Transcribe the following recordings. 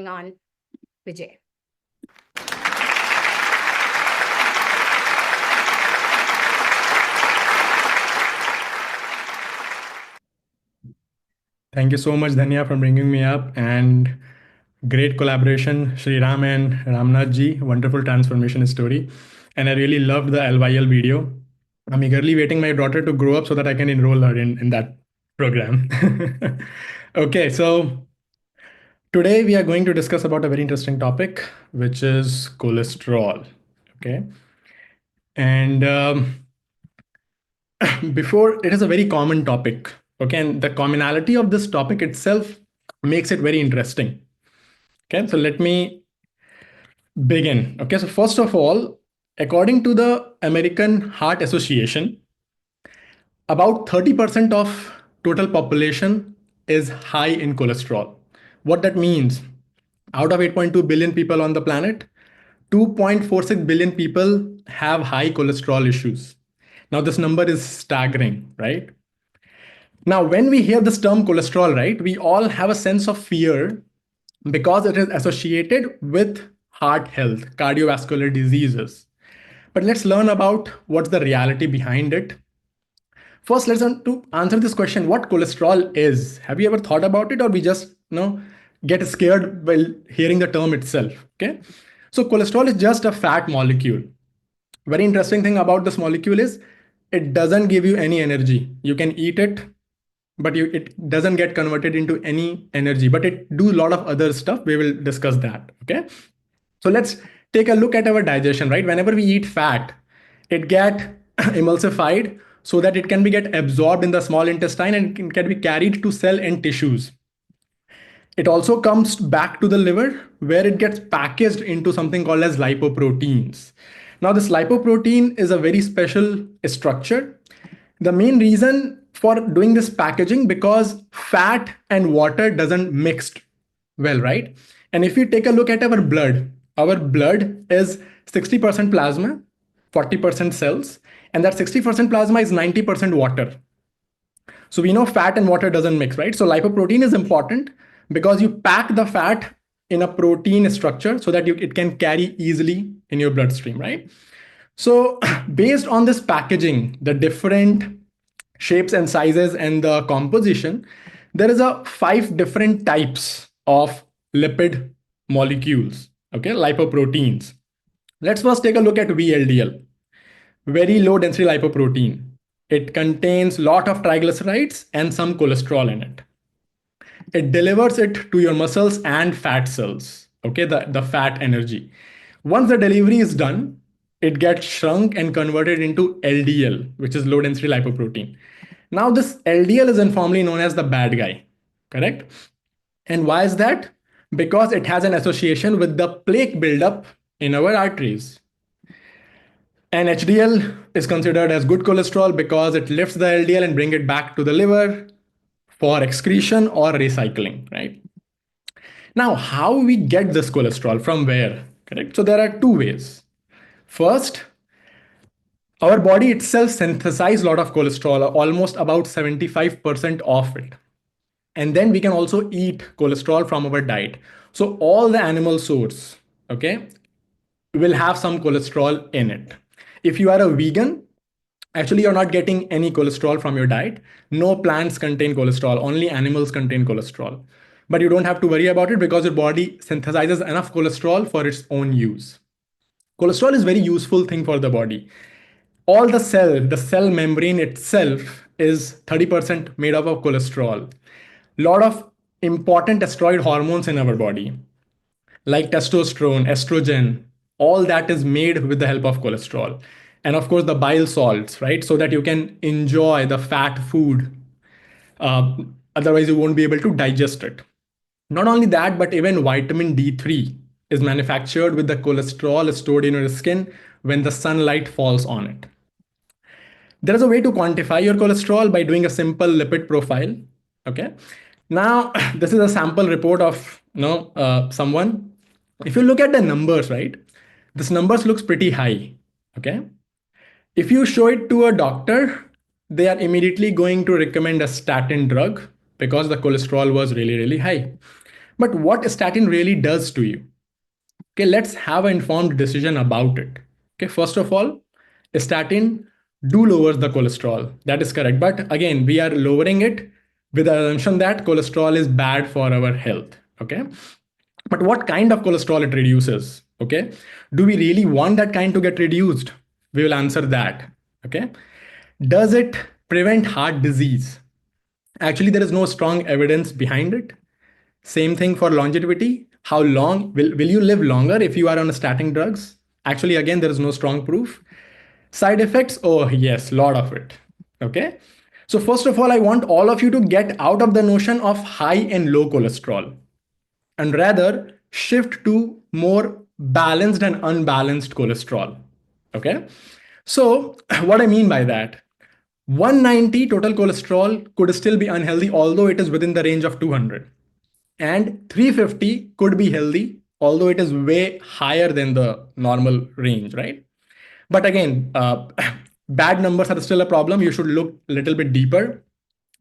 on Vijay. Thank you so much, Dhanya, for bringing me up. And great collaboration, Sri Ram and Ramnath ji. Wonderful transformation story. And I really loved the LYL video. I'm eagerly waiting my daughter to grow up so that I can enroll her in that program. Okay, so today we are going to discuss about a very interesting topic, which is cholesterol. Okay. And before, it is a very common topic. Okay. And the commonality of this topic itself makes it very interesting. Okay, so let me begin. Okay, so first of all, according to the American Heart Association, about 30% of total population is high in cholesterol. What that means, out of 8.2 billion people on the planet, 2.46 billion people have high cholesterol issues. Now, this number is staggering, right? Now, when we hear this term cholesterol, right, we all have a sense of fear because it is associated with heart health, cardiovascular diseases. But let's learn about what's the reality behind it. First, let's learn to answer this question: what cholesterol is. Have you ever thought about it, or we just get scared while hearing the term itself? Okay, so cholesterol is just a fat molecule. Very interesting thing about this molecule is it doesn't give you any energy. You can eat it, but it doesn't get converted into any energy, but it do a lot of other stuff. We will discuss that. Okay, so let's take a look at our digestion. Right, whenever we eat fat, it get emulsified so that it can be get absorbed in the small intestine and can be carried to cell and tissues. It also comes back to the liver where it gets packaged into something called as lipoproteins. Now, this lipoprotein is a very special structure. The main reason for doing this packaging because fat and water doesn't mix well, right? And if you take a look at our blood is 60% plasma, 40% cells, and that 60% plasma is 90% water. So we know fat and water doesn't mix, right? So lipoprotein is important because you pack the fat in a protein structure so that it can carry easily in your bloodstream, right? So based on this packaging, the different shapes and sizes and the composition, there is a 5 different types of lipid molecules, okay, lipoproteins. Let's first take a look at VLDL, very low density lipoprotein. It contains lot of triglycerides and some cholesterol in it. It delivers it to your muscles and fat cells, okay, the fat energy. Once the delivery is done, it gets shrunk and converted into LDL, which is low density lipoprotein. Now, this LDL is informally known as the bad guy, correct? And why is that? Because it has an association with the plaque buildup in our arteries. And HDL is considered as good cholesterol because it lifts the LDL and bring it back to the liver for excretion or recycling, right? Now, how we get this cholesterol from where? Correct. So there are two ways. First, our body itself synthesizes a lot of cholesterol, almost about 75% of it. And then we can also eat cholesterol from our diet. So all the animal source, okay, will have some cholesterol in it. If you are a vegan, actually you're not getting any cholesterol from your diet. No plants contain cholesterol, only animals contain cholesterol. But you don't have to worry about it because your body synthesizes enough cholesterol for its own use. Cholesterol is very useful thing for the body. All the cell membrane itself is 30% made up of cholesterol. Lot of important steroid hormones in our body, like testosterone, estrogen, all that is made with the help of cholesterol. And of course, the bile salts, right? So that you can enjoy the fat food. Otherwise, you won't be able to digest it. Not only that, but even vitamin D3 is manufactured with the cholesterol stored in your skin when the sunlight falls on it. There is a way to quantify your cholesterol by doing a simple lipid profile. Okay. Now, this is a sample report of someone. If you look at the numbers, right, this numbers looks pretty high. Okay. If you show it to a doctor, they are immediately going to recommend a statin drug because the cholesterol was really, really high. But what statin really does to you? Okay, let's have an informed decision about it. Okay, first of all, statin do lowers the cholesterol. That is correct. But again, we are lowering it with the assumption that cholesterol is bad for our health. Okay. But what kind of cholesterol it reduces? Okay. Do we really want that kind to get reduced? We will answer that. Okay. Does it prevent heart disease? Actually, there is no strong evidence behind it. Same thing for longevity. How long will you live longer if you are on statin drugs? Actually, again, there is no strong proof. Side effects, oh yes, lot of it. Okay. So first of all, I want all of you to get out of the notion of high and low cholesterol and rather shift to more balanced and unbalanced cholesterol. Okay. So what I mean by that, 190 total cholesterol could still be unhealthy, although it is within the range of 200. And 350 could be healthy, although it is way higher than the normal range, right? But again, bad numbers are still a problem. You should look a little bit deeper.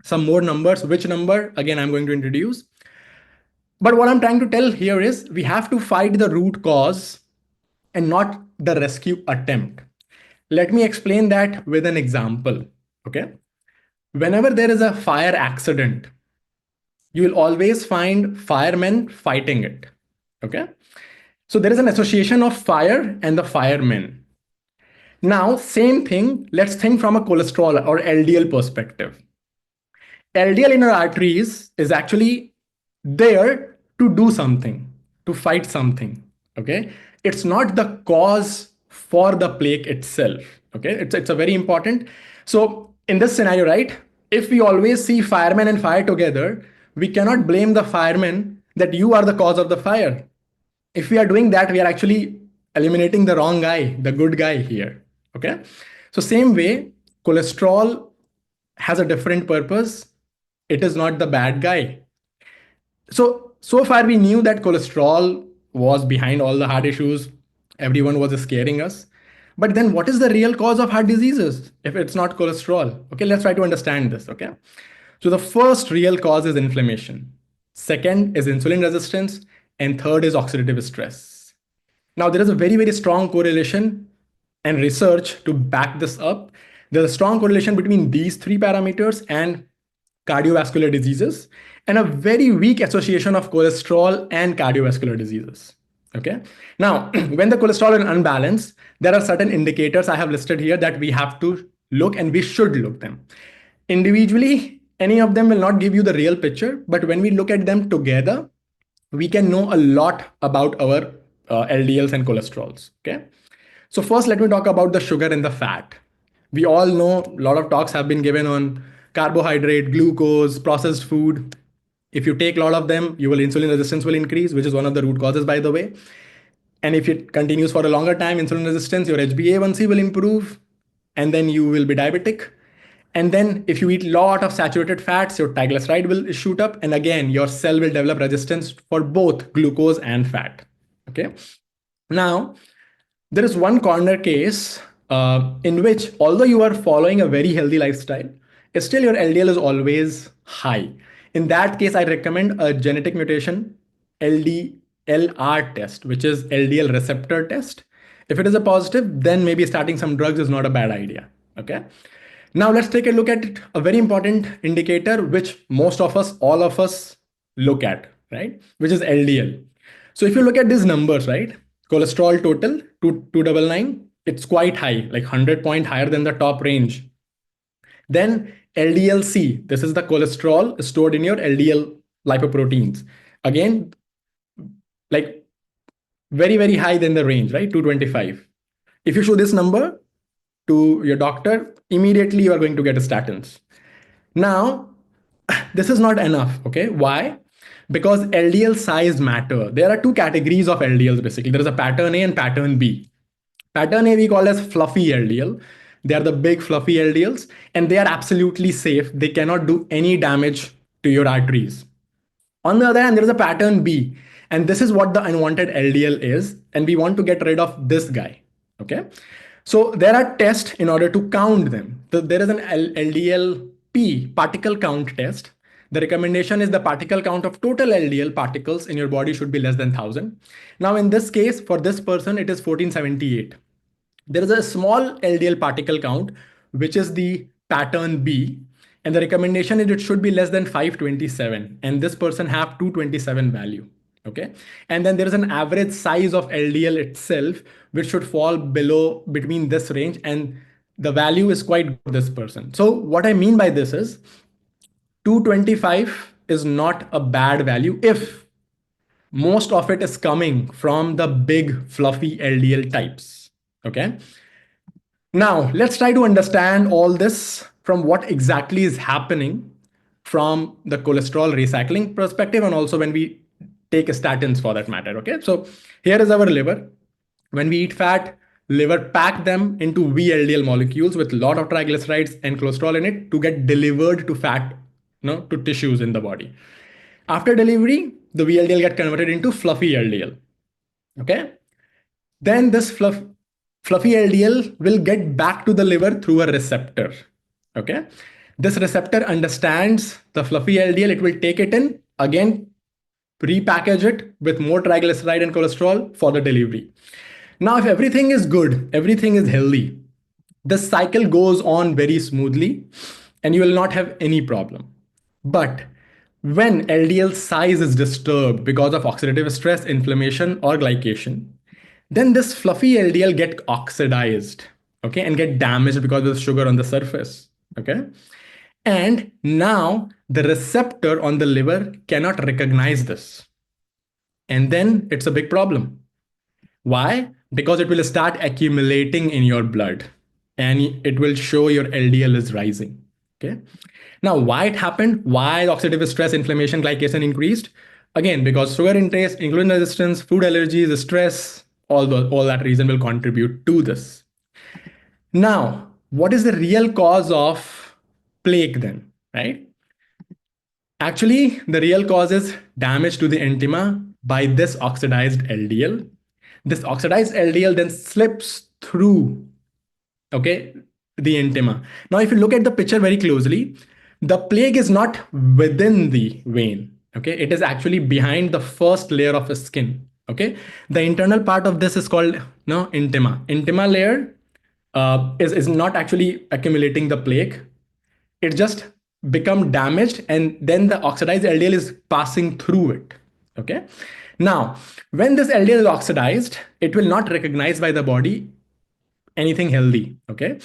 Some more numbers. Which number? Again, I'm going to introduce. But what I'm trying to tell here is we have to fight the root cause and not the rescue attempt. Let me explain that with an example. Okay. Whenever there is a fire accident, you will always find firemen fighting it. Okay. So there is an association of fire and the firemen. Now, same thing, let's think from a cholesterol or LDL perspective. LDL in our arteries is actually there to do something, to fight something. Okay. It's not the cause for the plague itself. Okay. It's a very important. So in this scenario, right, if we always see firemen and fire together, we cannot blame the firemen that you are the cause of the fire. If we are doing that, we are actually eliminating the wrong guy, the good guy here. Okay. So same way, cholesterol has a different purpose. It is not the bad guy. So far we knew that cholesterol was behind all the heart issues. Everyone was scaring us. But then what is the real cause of heart diseases if it's not cholesterol? Okay, let's try to understand this. Okay. So the first real cause is inflammation. Second is insulin resistance. And third is oxidative stress. Now, there is a very, very strong correlation and research to back this up. There's a strong correlation between these three parameters and cardiovascular diseases, and a very weak association of cholesterol and cardiovascular diseases. Okay. Now, when the cholesterol is unbalanced, there are certain indicators I have listed here that we have to look and we should look them. Individually, any of them will not give you the real picture, but when we look at them together, we can know a lot about our LDLs and cholesterols. Okay. So first, let me talk about the sugar and the fat. We all know a lot of talks have been given on carbohydrate, glucose, processed food. If you take a lot of them, your insulin resistance will increase, which is one of the root causes, by the way. And if it continues for a longer time, insulin resistance, your HbA1c will improve, and then you will be diabetic. And then if you eat a lot of saturated fats, your triglyceride will shoot up. And again, your cell will develop resistance for both glucose and fat. Okay. Now, there is one corner case in which, although you are following a very healthy lifestyle, still your LDL is always high. In that case, I recommend a genetic mutation LDLR test, which is LDL receptor test. If it is a positive, then maybe starting some drugs is not a bad idea. Okay. Now let's take a look at a very important indicator, which most of us, all of us look at, right? Which is LDL. So if you look at these numbers, right? Cholesterol total, 299, it's quite high, like 100 point higher than the top range. Then LDL-C, this is the cholesterol stored in your LDL lipoproteins. Again, like very, very high than the range, right? 225. If you show this number to your doctor, immediately you are going to get statins. Now, this is not enough. Okay. Why? Because LDL size matter. There are two categories of LDLs basically. There is a pattern A and pattern B. Pattern A we call as fluffy LDL. They are the big fluffy LDLs and they are absolutely safe. They cannot do any damage to your arteries. On the other hand, there is a pattern B, and this is what the unwanted LDL is, and we want to get rid of this guy. Okay. So there are tests in order to count them. So there is an LDL-P particle count test The recommendation is the particle count of total LDL particles in your body should be less than 1,000. Now, in this case, for this person, it is 1478. There is a small LDL particle count, which is the pattern B, and the recommendation is it should be less than 527, and this person have 227 value. Okay, and then there is an average size of LDL itself, which should fall below between this range, and the value is quite good for this person. So what I mean by this is 225 is not a bad value if most of it is coming from the big fluffy LDL types. Okay. Now, let's try to understand all this from what exactly is happening from the cholesterol recycling perspective, and also when we take statins for that matter. Okay, so here is our liver. When we eat fat, liver pack them into VLDL molecules with a lot of triglycerides and cholesterol in it to get delivered to fat, to tissues in the body. After delivery, the VLDL get converted into fluffy LDL. Okay, then this fluffy LDL will get back to the liver through a receptor. Okay. This receptor understands the fluffy LDL. It will take it in, again, repackage it with more triglyceride and cholesterol for the delivery. Now, if everything is good, everything is healthy, the cycle goes on very smoothly and you will not have any problem. But when LDL size is disturbed because of oxidative stress, inflammation, or glycation, then this fluffy LDL get oxidized, okay, and get damaged because of the sugar on the surface, okay. And now the receptor on the liver cannot recognize this, and then it's a big problem. Why? Because it will start accumulating in your blood and it will show your LDL is rising. Okay. Now, why it happened? Why oxidative stress, inflammation, glycation increased? Again, because sugar intake, insulin resistance, food allergies, stress, all that reason will contribute to this. Now, what is the real cause of plaque then, right? Actually, the real cause is damage to the intima by this oxidized LDL. This oxidized LDL then slips through, okay, the intima. Now, if you look at the picture very closely, the plaque is not within the vein, okay? It is actually behind the first layer of the skin, okay? The internal part of this is called intima. Intima layer is not actually accumulating the plaque. It just become damaged and then the oxidized LDL is passing through it. Okay. Now, when this LDL is oxidized, it will not recognize by the body anything healthy. Okay.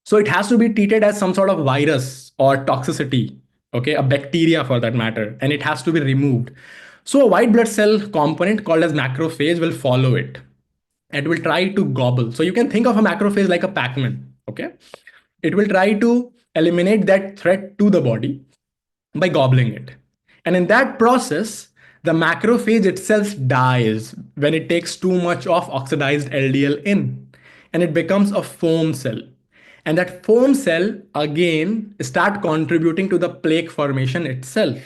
So it has to be treated as some sort of virus or toxicity. Okay. A bacteria for that matter. And it has to be removed. So a white blood cell component called as macrophage will follow it. It will try to gobble. So you can think of a macrophage like a Pac-Man. Okay. It will try to eliminate that threat to the body by gobbling it. And in that process, the macrophage itself dies when it takes too much of oxidized LDL in, and it becomes a foam cell. And that foam cell again start contributing to the plaque formation itself.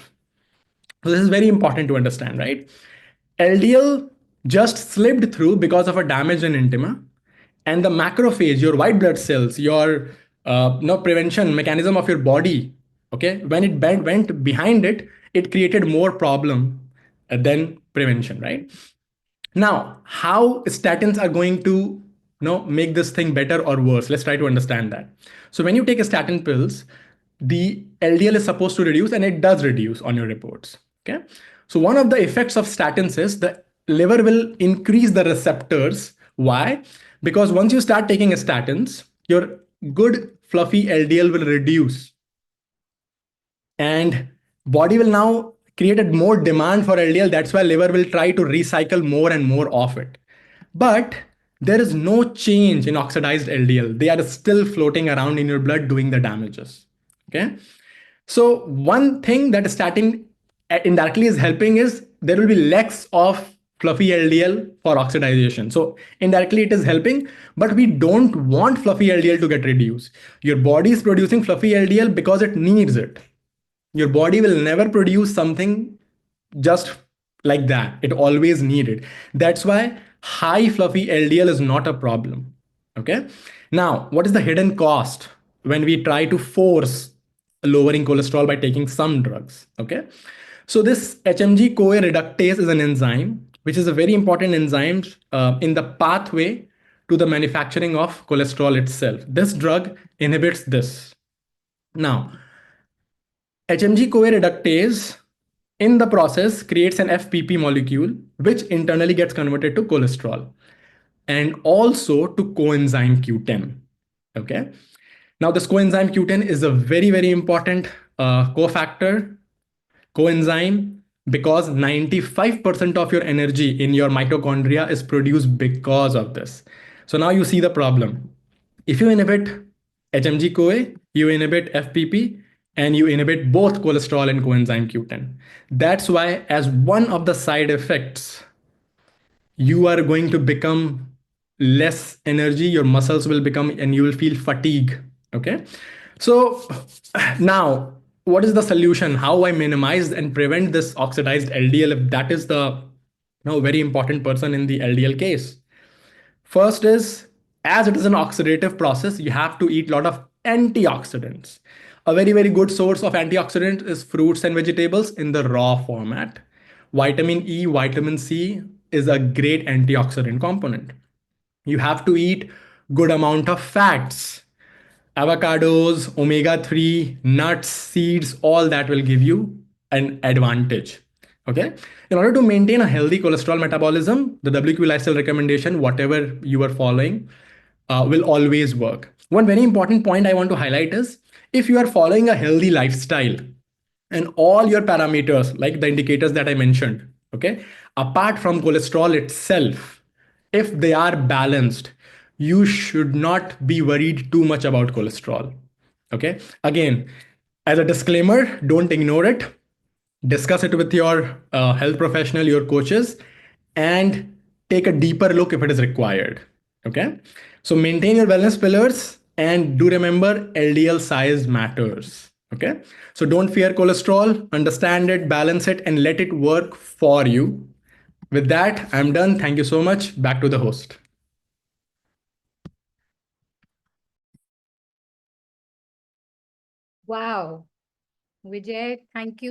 So this is very important to understand, right? LDL just slipped through because of a damage in intima, and the macrophage, your white blood cells, your prevention mechanism of your body, okay, when it went behind it, it created more problem than prevention, right? Now, how statins are going to make this thing better or worse? Let's try to understand that. So when you take a statin pills, the LDL is supposed to reduce, and it does reduce on your reports. Okay. So one of the effects of statins is the liver will increase the receptors. Why? Because once you start taking statins, your good fluffy LDL will reduce, and body will now create a more demand for LDL. That's why liver will try to recycle more and more of it. But there is no change in oxidized LDL. They are still floating around in your blood doing the damages. Okay. So one thing that statin indirectly is helping is there will be less of fluffy LDL for oxidization. So indirectly it is helping, but we don't want fluffy LDL to get reduced. Your body is producing fluffy LDL because it needs it. Your body will never produce something just like that. It always needed. That's why high fluffy LDL is not a problem. Okay. Now, what is the hidden cost when we try to force lowering cholesterol by taking some drugs. Okay. So this HMG CoA reductase is an enzyme, which is a very important enzyme in the pathway to the manufacturing of cholesterol itself. This drug inhibits this. Now, HMG CoA reductase in the process creates an FPP molecule, which internally gets converted to cholesterol and also to coenzyme Q10. Okay. Now, this coenzyme Q10 is a very, very important cofactor coenzyme because 95% of your energy in your mitochondria is produced because of this. So now you see the problem. If you inhibit HMG CoA, you inhibit FPP, and you inhibit both cholesterol and coenzyme Q10. That's why, as one of the side effects, you are going to become less energy, your muscles will become, and you will feel fatigue. Okay. So now, what is the solution? How I minimize and prevent this oxidized LDL if that is the very important person in the LDL case? First is, as it is an oxidative process, you have to eat a lot of antioxidants. A very, very good source of antioxidants is fruits and vegetables in the raw format. Vitamin E, vitamin C is a great antioxidant component. You have to eat good amount of fats, avocados, omega-3, nuts, seeds, all that will give you an advantage. Okay. In order to maintain a healthy cholesterol metabolism, the WQ lifestyle recommendation, whatever you are following, will always work. One very important point I want to highlight is if you are following a healthy lifestyle and all your parameters, like the indicators that I mentioned, okay, apart from cholesterol itself, if they are balanced, you should not be worried too much about cholesterol. Okay. Again, as a disclaimer, don't ignore it. Discuss it with your health professional, your coaches, and take a deeper look if it is required. Okay. So maintain your wellness pillars and do remember LDL size matters. Okay. So don't fear cholesterol, understand it, balance it, and let it work for you. With that, I'm done. Thank you so much. Back to the host. Wow. Vijay, thank you